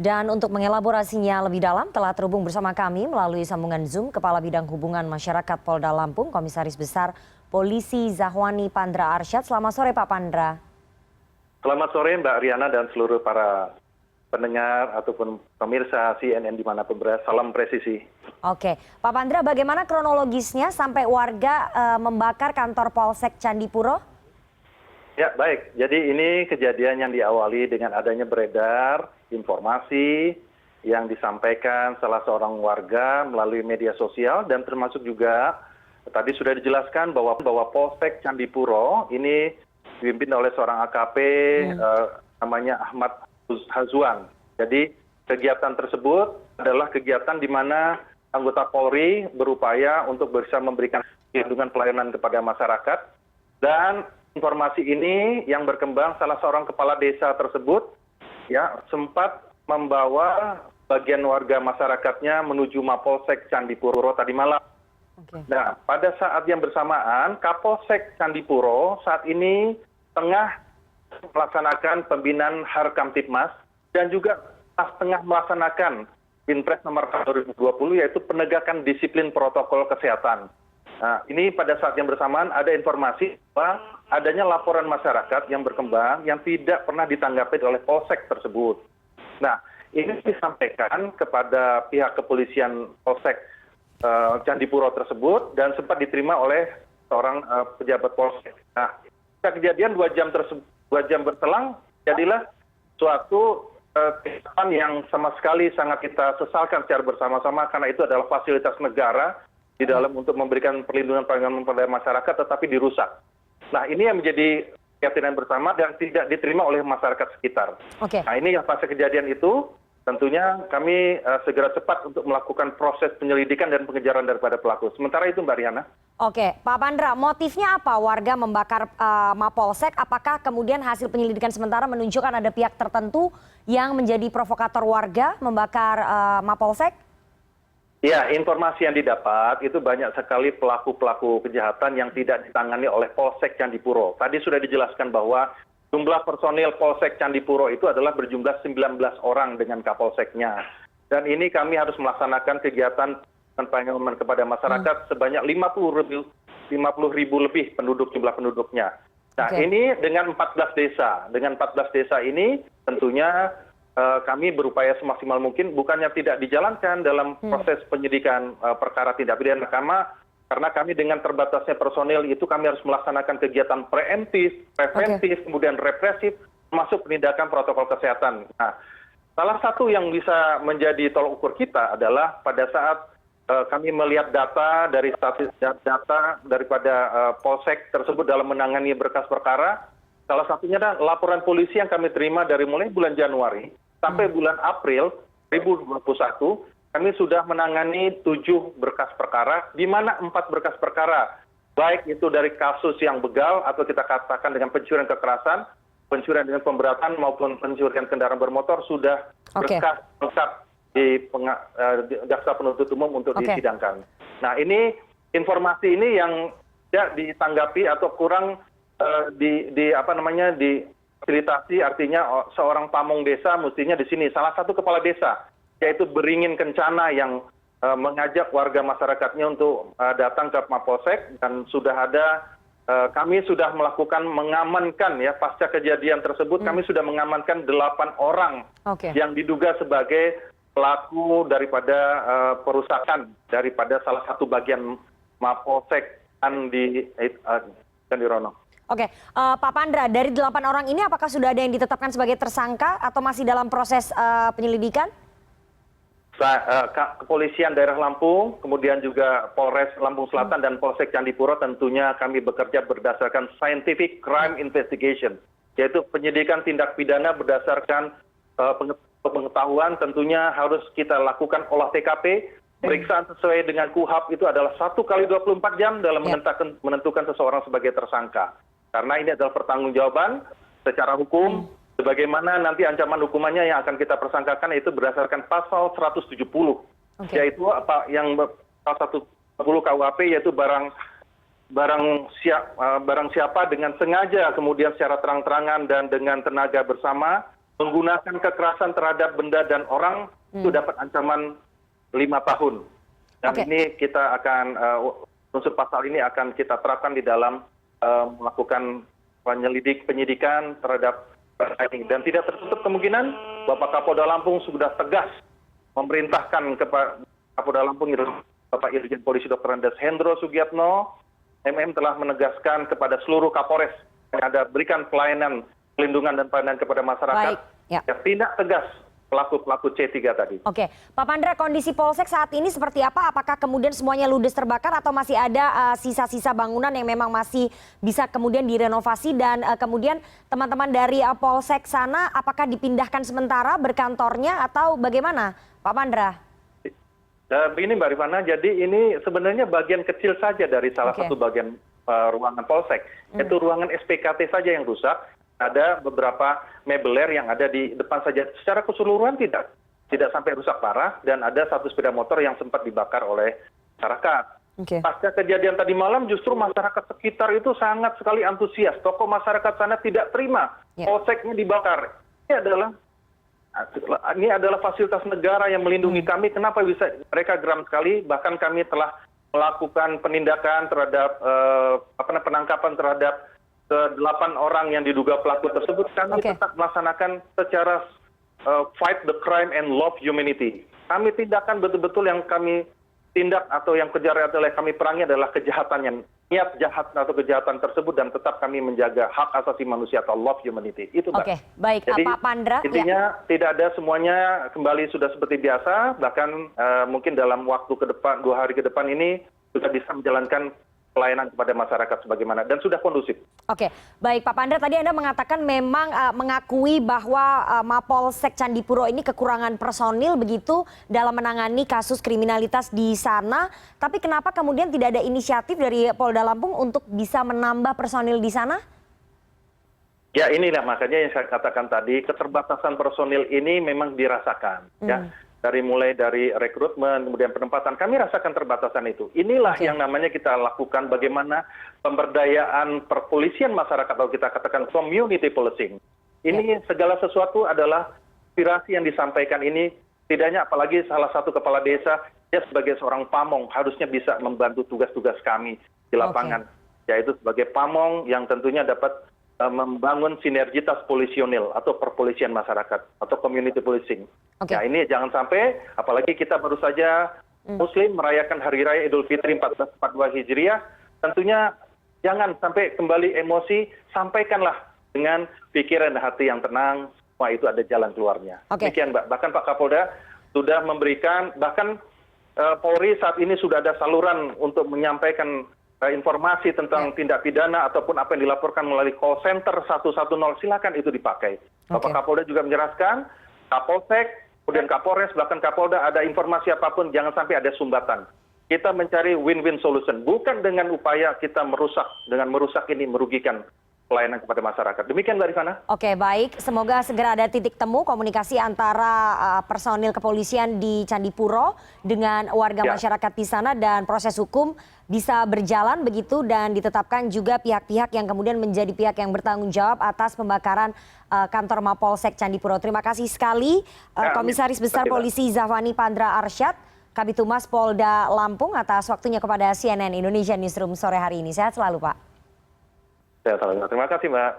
Dan untuk mengelaborasinya lebih dalam telah terhubung bersama kami melalui sambungan Zoom Kepala Bidang Hubungan Masyarakat Polda Lampung, Komisaris Besar Polisi Zahwani Pandra Arsyad. Selamat sore Pak Pandra. Selamat sore Mbak Riana dan seluruh para pendengar ataupun pemirsa CNN dimanapun berada. Salam presisi. Oke, Pak Pandra, bagaimana kronologisnya sampai warga membakar kantor Polsek Candipuro? Ya baik, jadi ini kejadian yang diawali dengan adanya beredar informasi yang disampaikan salah seorang warga melalui media sosial dan termasuk juga tadi sudah dijelaskan bahwa Polsek Candipuro ini dipimpin oleh seorang AKP namanya Ahmad Hazwan. Jadi kegiatan tersebut adalah kegiatan di mana anggota Polri berupaya untuk bisa memberikan perlindungan pelayanan kepada masyarakat dan informasi ini yang berkembang salah seorang kepala desa tersebut ya sempat membawa bagian warga masyarakatnya menuju Mapolsek Candipuro tadi malam. Nah, pada saat yang bersamaan Kapolsek Candipuro saat ini tengah melaksanakan pembinaan Harkamtipmas dan juga tengah melaksanakan Binpres nomor 2020 yaitu penegakan disiplin protokol kesehatan. Nah, ini pada saat yang bersamaan ada informasi bahwa adanya laporan masyarakat yang berkembang yang tidak pernah ditanggapi oleh Polsek tersebut. Nah, ini disampaikan kepada pihak kepolisian Polsek Candipuro tersebut dan sempat diterima oleh seorang pejabat Polsek. Nah, kejadian 2 jam berselang jadilah suatu kegiatan yang sama sekali sangat kita sesalkan secara bersama-sama karena itu adalah fasilitas negara di dalam untuk memberikan perlindungan pada masyarakat tetapi dirusak. Nah ini yang menjadi keyakinan bersama dan tidak diterima oleh masyarakat sekitar. Nah ini yang pasca kejadian itu tentunya kami segera cepat untuk melakukan proses penyelidikan dan pengejaran daripada pelaku. Sementara itu Mbak Riana. Oke, Pak Pandra, motifnya apa warga membakar Mapolsek? Apakah kemudian hasil penyelidikan sementara menunjukkan ada pihak tertentu yang menjadi provokator warga membakar Mapolsek? Ya, informasi yang didapat itu banyak sekali pelaku-pelaku kejahatan yang tidak ditangani oleh Polsek Candipuro. Tadi sudah dijelaskan bahwa jumlah personil Polsek Candipuro itu adalah berjumlah 19 orang dengan Kapolseknya. Dan ini kami harus melaksanakan kegiatan pengamanan kepada masyarakat sebanyak 50 ribu lebih jumlah penduduknya. Nah ini dengan 14 desa. Dengan 14 desa ini tentunya kami berupaya semaksimal mungkin bukannya tidak dijalankan dalam proses penyidikan perkara tindak pidana karena kami dengan terbatasnya personil itu kami harus melaksanakan kegiatan preventif, kemudian represif, termasuk penindakan protokol kesehatan. Nah, salah satu yang bisa menjadi tolok ukur kita adalah pada saat kami melihat data dari statis data daripada Polsek tersebut dalam menangani berkas perkara, salah satunya adalah laporan polisi yang kami terima dari mulai bulan Januari sampai bulan April 2021, kami sudah menangani 7 berkas perkara, di mana 4 berkas perkara, baik itu dari kasus yang begal atau kita katakan dengan pencurian kekerasan, pencurian dengan pemberatan maupun pencurian kendaraan bermotor sudah berkas lengkap di jaksa penuntut umum untuk disidangkan. Nah ini informasi ini yang tidak ditanggapi atau kurang difasilitasi, artinya seorang pamong desa mestinya di sini salah satu kepala desa yaitu Beringin Kencana yang mengajak warga masyarakatnya untuk datang ke Mapolsek dan sudah ada kami sudah melakukan mengamankan ya pasca kejadian tersebut kami sudah mengamankan 8 orang yang diduga sebagai pelaku daripada perusakan daripada salah satu bagian Mapolsek di Candirono. Oke, Pak Pandra, dari 8 orang ini apakah sudah ada yang ditetapkan sebagai tersangka atau masih dalam proses penyelidikan? Kepolisian daerah Lampung, kemudian juga Polres Lampung Selatan dan Polsek Candipuro tentunya kami bekerja berdasarkan scientific crime investigation, yaitu penyidikan tindak pidana berdasarkan pengetahuan tentunya harus kita lakukan olah TKP, pemeriksaan sesuai dengan KUHAP itu adalah 1 kali 24 jam dalam menentukan seseorang sebagai tersangka. Karena ini adalah pertanggungjawaban secara hukum, sebagaimana nanti ancaman hukumannya yang akan kita persangkakan itu berdasarkan pasal 170, yaitu apa yang pasal 170 KUHP yaitu barang siapa dengan sengaja kemudian secara terang-terangan dan dengan tenaga bersama menggunakan kekerasan terhadap benda dan orang itu dapat ancaman 5 tahun. Dan ini kita akan unsur pasal ini akan kita terapkan di dalam melakukan penyidikan terhadap ini. Dan tidak tertutup kemungkinan Bapak Kapolda Lampung sudah tegas memerintahkan kepada Kapolda Lampung Bapak Irjen Polisi Dr. Andes Hendro Sugiatno, MM telah menegaskan kepada seluruh Kapolres yang ada berikan pelayanan pelindungan dan pelayanan kepada masyarakat. Baik, ya. Tindak tegas pelaku-pelaku C3 tadi. Oke, Pak Pandra, kondisi Polsek saat ini seperti apa? Apakah kemudian semuanya ludes terbakar atau masih ada sisa-sisa bangunan yang memang masih bisa kemudian direnovasi dan kemudian teman-teman dari Polsek sana apakah dipindahkan sementara berkantornya atau bagaimana, Pak Pandra? Begini Mbak Rifana, jadi ini sebenarnya bagian kecil saja dari salah satu bagian ruangan Polsek, yaitu ruangan SPKT saja yang rusak. Ada beberapa mebeler yang ada di depan saja. Secara keseluruhan tidak sampai rusak parah dan ada satu sepeda motor yang sempat dibakar oleh masyarakat. Pasca kejadian tadi malam justru masyarakat sekitar itu sangat sekali antusias. Tokoh masyarakat sana tidak terima polseknya dibakar. Ini adalah fasilitas negara yang melindungi kami. Kenapa bisa mereka geram sekali? Bahkan kami telah melakukan penindakan terhadap penangkapan terhadap 8 orang yang diduga pelaku tersebut. Kami tetap melaksanakan secara fight the crime and love humanity. Kami tindakan betul-betul yang kami tindak atau yang kejar adalah kami perangi adalah kejahatan yang niat jahat atau kejahatan tersebut dan tetap kami menjaga hak asasi manusia atau love humanity. Itu Mbak. Oke, baik. Jadi, Pak Pandra. intinya tidak ada semuanya kembali sudah seperti biasa. Bahkan mungkin dalam waktu ke depan 2 hari ke depan ini sudah bisa menjalankan pelayanan kepada masyarakat sebagaimana dan sudah kondusif. Oke, baik Pak Pandra, tadi Anda mengatakan memang mengakui bahwa Mapolsek Candipuro ini kekurangan personil begitu dalam menangani kasus kriminalitas di sana. Tapi kenapa kemudian tidak ada inisiatif dari Polda Lampung untuk bisa menambah personil di sana? Ya inilah makanya yang saya katakan tadi, keterbatasan personil ini memang dirasakan. Ya. Mulai dari rekrutmen, kemudian penempatan, kami rasakan terbatasan itu. Inilah yang namanya kita lakukan bagaimana pemberdayaan perpolisian masyarakat, atau kita katakan community policing. Ini segala sesuatu adalah aspirasi yang disampaikan ini, tidaknya apalagi salah satu kepala desa, dia sebagai seorang pamong harusnya bisa membantu tugas-tugas kami di lapangan. Yaitu sebagai pamong yang tentunya dapat membangun sinergitas polisionil atau perpolisian masyarakat atau community policing. Ya ini jangan sampai, apalagi kita baru saja Muslim merayakan Hari Raya Idul Fitri 1442 Hijriah, tentunya jangan sampai kembali emosi, sampaikanlah dengan pikiran dan hati yang tenang, semua itu ada jalan keluarnya. Demikian Mbak, bahkan Pak Kapolda sudah memberikan, bahkan Polri saat ini sudah ada saluran untuk menyampaikan informasi tentang tindak pidana ataupun apa yang dilaporkan melalui call center 110, silakan itu dipakai. Bapak Kapolda juga menjelaskan, Kapolsek, kemudian Kapolres, bahkan Kapolda ada informasi apapun, jangan sampai ada sumbatan. Kita mencari win-win solution, bukan dengan upaya kita merusak ini merugikan pelayanan kepada masyarakat. Demikian Mbak Rifana. Oke, baik. Semoga segera ada titik temu komunikasi antara personil kepolisian di Candipuro dengan warga masyarakat di sana dan proses hukum bisa berjalan begitu dan ditetapkan juga pihak-pihak yang kemudian menjadi pihak yang bertanggung jawab atas pembakaran kantor Mapolsek Candipuro. Terima kasih sekali Komisaris Besar Polisi Zafani Pandra Arsyad, Kabid Humas Polda Lampung atas waktunya kepada CNN Indonesia Newsroom sore hari ini. Sehat selalu Pak. Terima kasih Mbak.